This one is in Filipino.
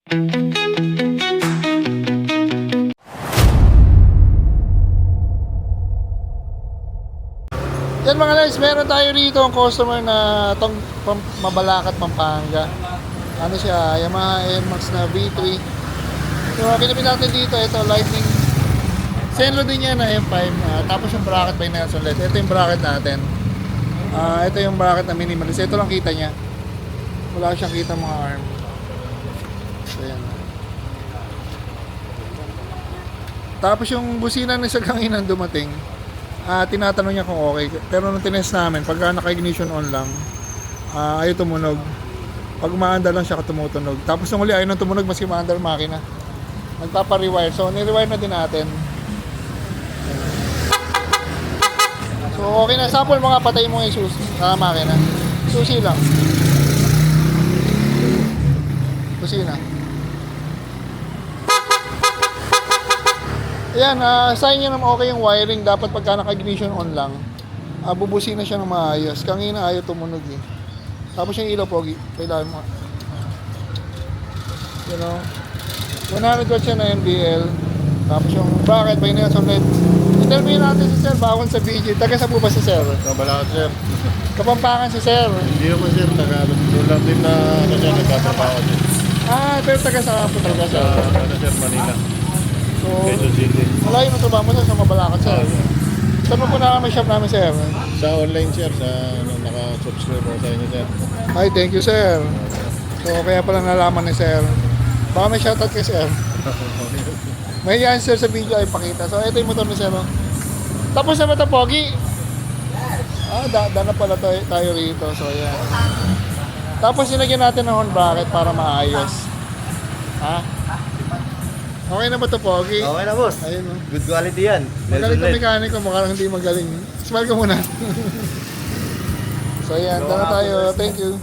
Yan mga guys, meron tayo rito ang customer na tong Mabalacat, Pampanga. Ano siya, Yamaha NMAX na V3. So, kinabit natin dito, ito, Lightning. Senlo din yan na M5. Tapos yung bracket by Nelson LED. Ito yung bracket natin. Ito yung bracket na minimalist. Ito lang kita niya. Wala siyang kita mga arm. So, yan. Tapos yung busina na sa kanginan dumating, tinatanong niya kung okay. Pero nung tinest namin, pagka naka-ignition on lang, ayaw tumunog. Pag umaandar lang siya, tumutunog. Tapos nung huli, ayaw nang tumunog maski umaandar makina. Nagpapa-rewire. So, ni-rewire na din natin. So, okay na. Sample mga patay mo yung susi sa makina. Susi lang. Susi na. Ayan, sign niya naman okay yung wiring. Dapat pagka naka-ignition on lang, bubusin na siya ng maayos. Kangina ayaw tumunog eh. Tapos yung ilaw pogi, kailangan mo. You know, 100 watts siya na NBL. Tapos yung bracket by Nelson LED. Interview natin si Sir, bawal sa video. Taga sa po ba si Sir? Mabalacat, sir. Kapampangan si Sir. Hindi naman, sir. Doon lang din na siya nagtatrabaho din. Pero taga sa po talaga Sa, Sir. sir, Manila. So, Quezon City. malayo na trabaho mo Sir sa Mabalacat Sir. Saan mo po na may shop namin Sir? Sa online, sir. Sa naka-subscribe ako sa inyo, sir. Ay, thank you Sir. So, kaya pala nalaman ni Sir. Baka may shoutout kay Sir. May answer sa video ay pakita. So, ito yung motor ni Sir. No? Tapos na ba ito, Pogi? Dana pala tayo rito. So, yan. Tapos, sinagyan natin ng horn bracket para maayos. Okay na ba ito, Pogi? Okay na, boss. Ayun, no? Good quality yan. Magaling ka mekaniko, mukhang hindi magaling. Smile ka muna. So, yan. Dana tayo. Thank you.